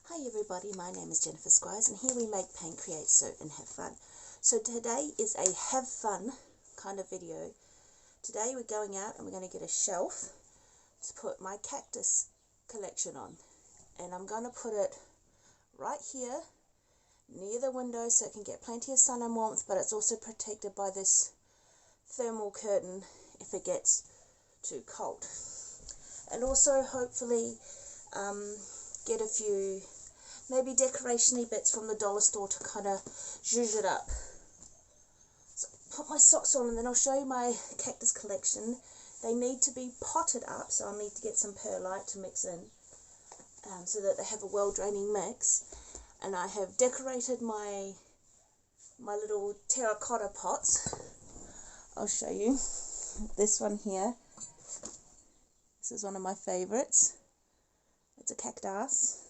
Hi everybody, my name is Jennifer Squires and here we make, paint, create, sew and have fun. So today is a have fun kind of video. Today we're going out and we're going to get a shelf to put my cactus collection on. And I'm going to put it right here near the window so it can get plenty of sun and warmth, but it's also protected by this thermal curtain if it gets too cold. And also hopefully get a few maybe decoration-y bits from the dollar store to kind of zhuzh it up. So put my socks on and then I'll show you my cactus collection. They need to be potted up, so I'll need to get some perlite to mix in so that they have a well-draining mix. And I have decorated my little terracotta pots. I'll show you. This one here. This is one of my favourites. It's a cactus.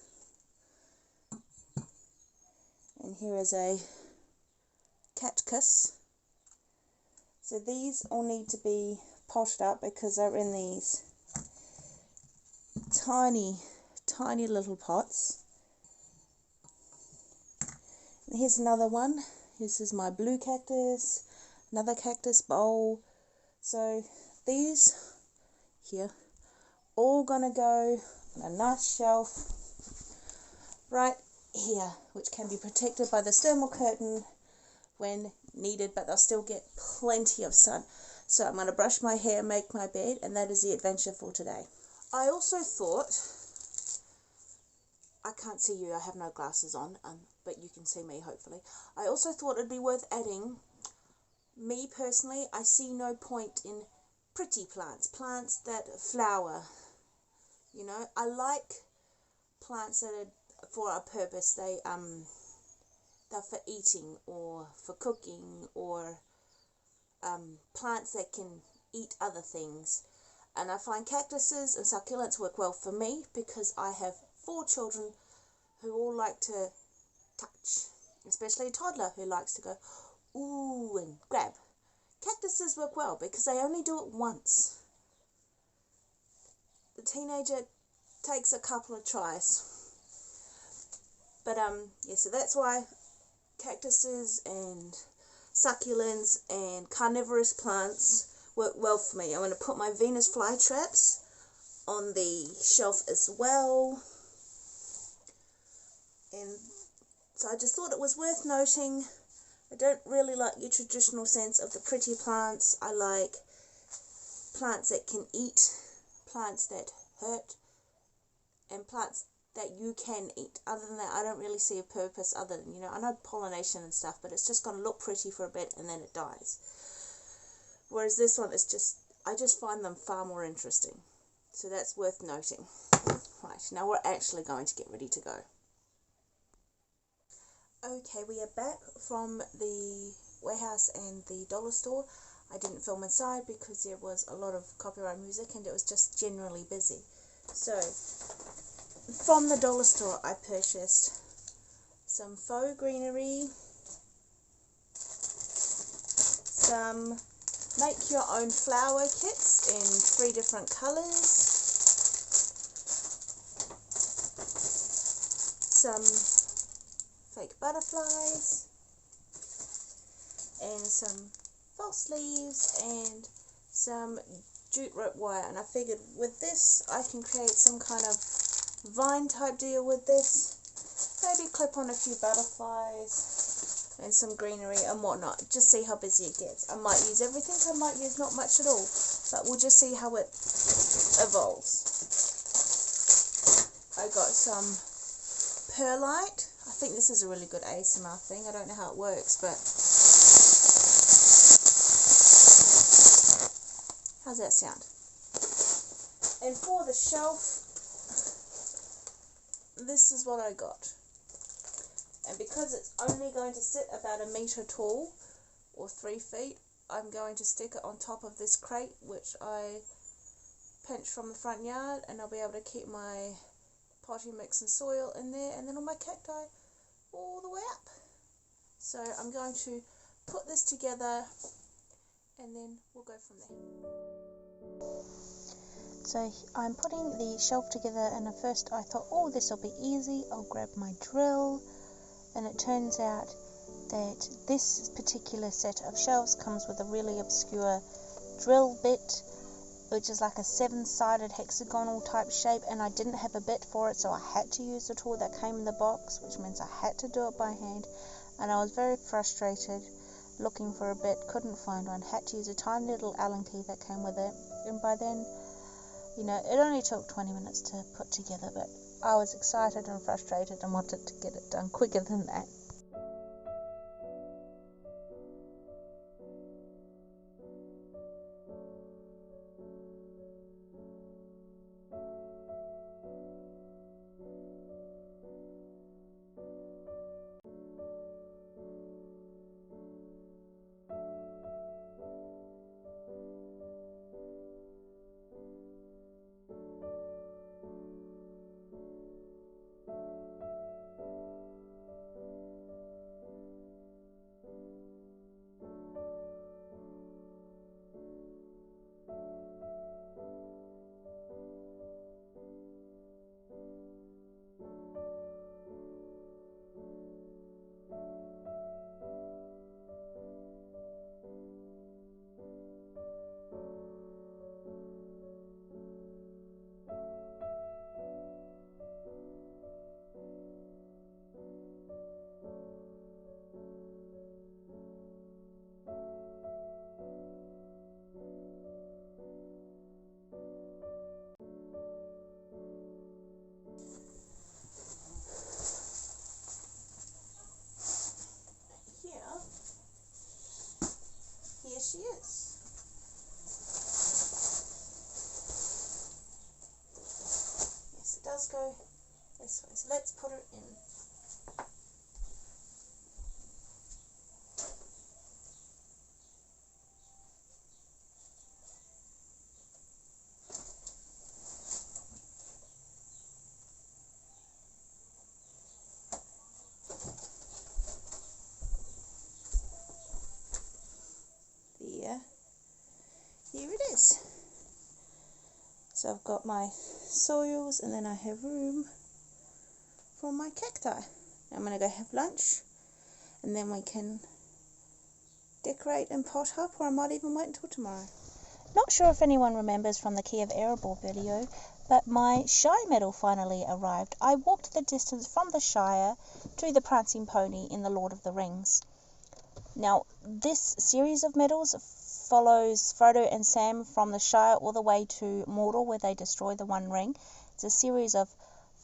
And here is a cactus. So these all need to be potted up because they're in these tiny little pots. And here's another one. This is my blue cactus, another cactus bowl. So these here all gonna go on a nice shelf right here, which can be protected by the thermal curtain when needed, but they'll still get plenty of sun. So I'm going to brush my hair, make my bed, and that is the adventure for today. I also thought, I can't see you, I have no glasses on, but you can see me hopefully. I also thought it'd be worth adding, me personally, I see no point in pretty plants that flower. You know, I like plants that are for a purpose. They're for eating or for cooking, or plants that can eat other things. And I find cactuses and succulents work well for me because I have 4 children who all like to touch, especially a toddler who likes to go ooh and grab. Cactuses work well because they only do it once. The teenager takes a couple of tries. But yeah, so that's why cactuses and succulents and carnivorous plants work well for me. I'm going to put my Venus flytraps on the shelf as well. And so I just thought it was worth noting. I don't really like your traditional sense of the pretty plants. I like plants that can eat, plants that hurt, and plants that you can eat. Other than that, I don't really see a purpose other than, I know pollination and stuff, but it's just going to look pretty for a bit and then it dies. Whereas this one is just, I just find them far more interesting. So that's worth noting. Right, now we're actually going to get ready to go. Okay, we are back from the warehouse and the dollar store. I didn't film inside because there was a lot of copyright music and it was just generally busy. So from the dollar store I purchased some faux greenery, some make your own flower kits in 3 different colours, some fake butterflies, and some false leaves, and some jute rope wire. And I figured with this I can create some kind of vine type deal with this, maybe clip on a few butterflies and some greenery and whatnot, just see how busy it gets. I might use everything, I might use not much at all, but we'll just see how it evolves. I got some perlite. I think this is a really good ASMR thing. I don't know how it works, but how's that sound? And for the shelf, this is what I got. And because it's only going to sit about 1 meter tall, or 3 feet, I'm going to stick it on top of this crate, which I pinched from the front yard, and I'll be able to keep my potting mix and soil in there, and then all my cacti all the way up. So I'm going to put this together, and then we'll go from there. So I'm putting the shelf together, and at first I thought, oh, this will be easy, I'll grab my drill, and it turns out that this particular set of shelves comes with a really obscure drill bit, which is like a 7-sided hexagonal type shape, and I didn't have a bit for it, so I had to use the tool that came in the box, which means I had to do it by hand, and I was very frustrated looking for a bit, couldn't find one, had to use a tiny little Allen key that came with it, and by then, you know, it only took 20 minutes to put together, but I was excited and frustrated and wanted to get it done quicker than that. Here she is. Yes, it does go this way, so let's put her in. Here it is. So I've got my soils, and then I have room for my cacti. I'm going to go have lunch, and then we can decorate and pot up, or I might even wait until tomorrow. Not sure if anyone remembers from the Key of Erebor video, but my Shire medal finally arrived. I walked the distance from the Shire to the Prancing Pony in The Lord of the Rings. Now, this series of medals follows Frodo and Sam from the Shire all the way to Mordor, where they destroy the One Ring. It's a series of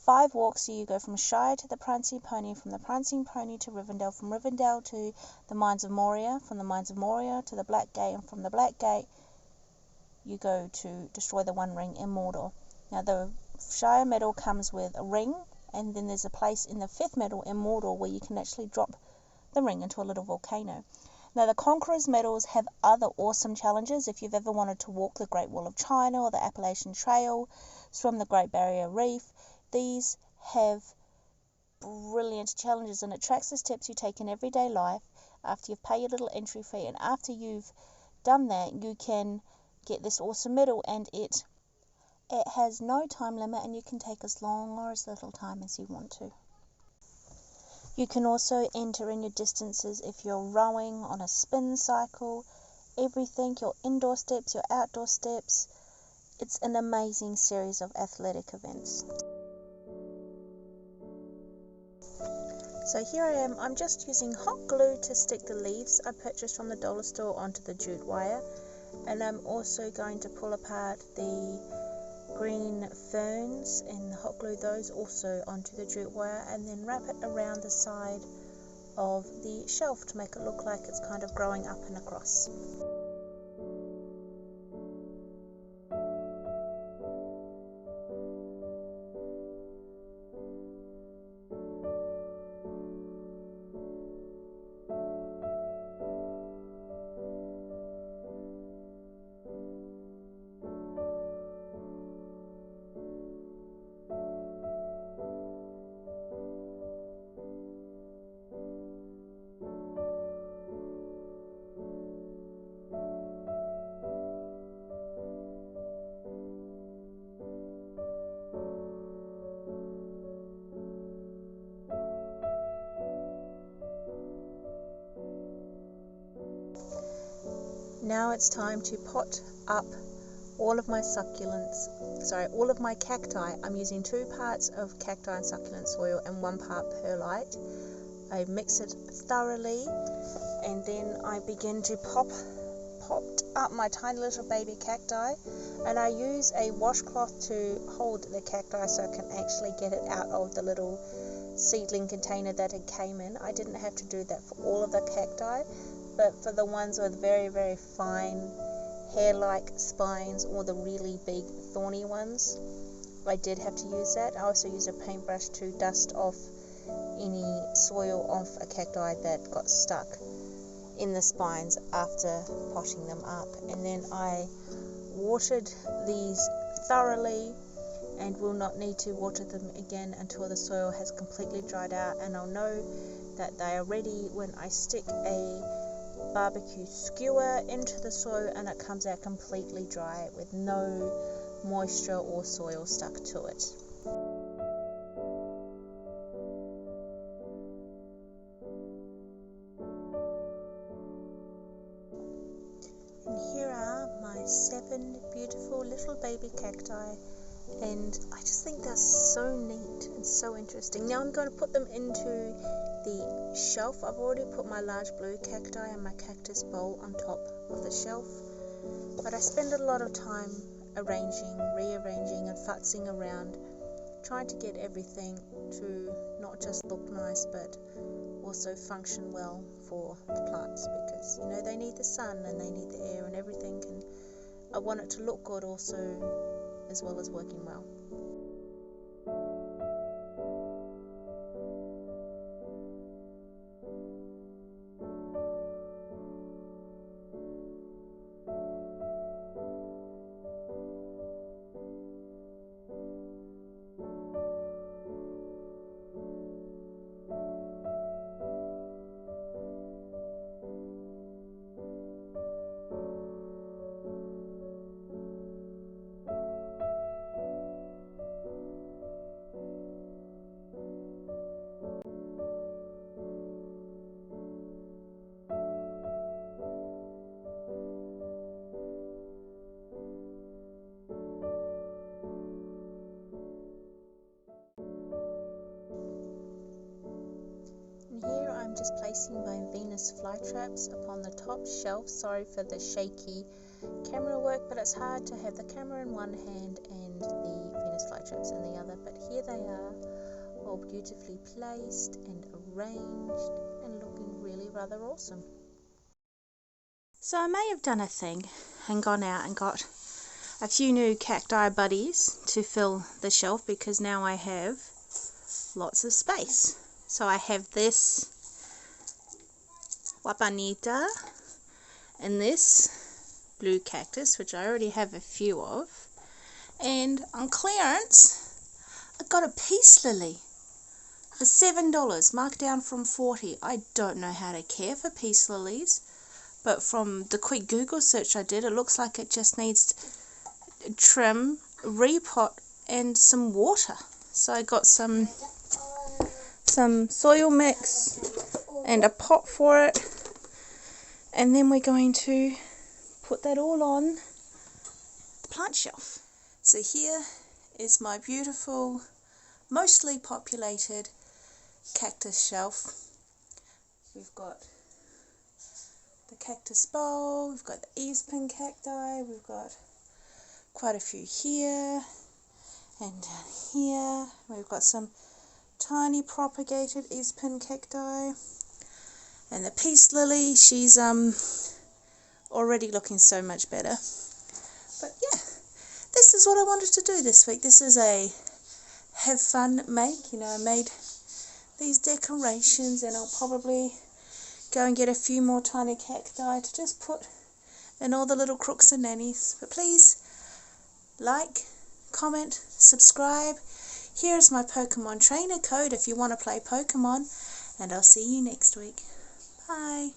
5 walks, so you go from Shire to the Prancing Pony, from the Prancing Pony to Rivendell, from Rivendell to the Mines of Moria, from the Mines of Moria to the Black Gate, and from the Black Gate you go to destroy the One Ring in Mordor. Now, the Shire medal comes with a ring, and then there's a place in the 5th medal in Mordor where you can actually drop the ring into a little volcano. Now, the Conqueror's medals have other awesome challenges. If you've ever wanted to walk the Great Wall of China or the Appalachian Trail, swim the Great Barrier Reef, these have brilliant challenges, and it tracks the steps you take in everyday life after you've paid your little entry fee, and after you've done that, you can get this awesome medal, and it has no time limit, and you can take as long or as little time as you want to. You can also enter in your distances if you're rowing on a spin cycle, everything, your indoor steps, your outdoor steps. It's an amazing series of athletic events. So here I am, I'm just using hot glue to stick the leaves I purchased from the dollar store onto the jute wire, and I'm also going to pull apart the green ferns and hot glue those also onto the jute wire, and then wrap it around the side of the shelf to make it look like it's kind of growing up and across. Now it's time to pot up all of my all of my cacti. I'm using 2 parts of cacti and succulent soil and 1 part perlite. I mix it thoroughly and then I begin to pot up my tiny little baby cacti, and I use a washcloth to hold the cacti so I can actually get it out of the little seedling container that it came in. I didn't have to do that for all of the cacti, but for the ones with very, very fine hair-like spines or the really big thorny ones, I did have to use that. I also used a paintbrush to dust off any soil off a cacti that got stuck in the spines after potting them up. And then I watered these thoroughly and will not need to water them again until the soil has completely dried out, and I'll know that they are ready when I stick a barbecue skewer into the soil and it comes out completely dry with no moisture or soil stuck to it. And here are my 7 beautiful little baby cacti, and I just think they're so neat and so interesting. Now I'm going to put them into the shelf. I've already put my large blue cacti and my cactus bowl on top of the shelf, but I spend a lot of time arranging, rearranging and futzing around, trying to get everything to not just look nice but also function well for the plants, because you know they need the sun and they need the air and everything, and I want it to look good also as well as working well. And here I'm just placing my Venus flytraps upon the top shelf. Sorry for the shaky camera work, but it's hard to have the camera in one hand and the Venus flytraps in the other. But here they are, all beautifully placed and arranged and looking really rather awesome. So I may have done a thing and gone out and got a few new cacti buddies to fill the shelf, because now I have lots of space. So I have this wapanita and this blue cactus, which I already have a few of, and on clearance I got a peace lily for $7, marked down from $40. I don't know how to care for peace lilies, but from the quick Google search I did, it looks like it just needs trim, repot and some water. So I got some soil mix and a pot for it, and then we're going to put that all on the plant shelf. So here is my beautiful, mostly populated cactus shelf. We've got the cactus bowl, we've got the eaves pin cacti, we've got quite a few here and down here. We've got some tiny propagated eaves pin cacti, and the peace lily, she's already looking so much better. But yeah, this is what I wanted to do this week. This is a have fun make. You know, I made these decorations, and I'll probably go and get a few more tiny cacti to just put in all the little crooks and nannies. But please like, comment, subscribe. Here's my Pokemon trainer code if you want to play Pokemon, and I'll see you next week. Bye.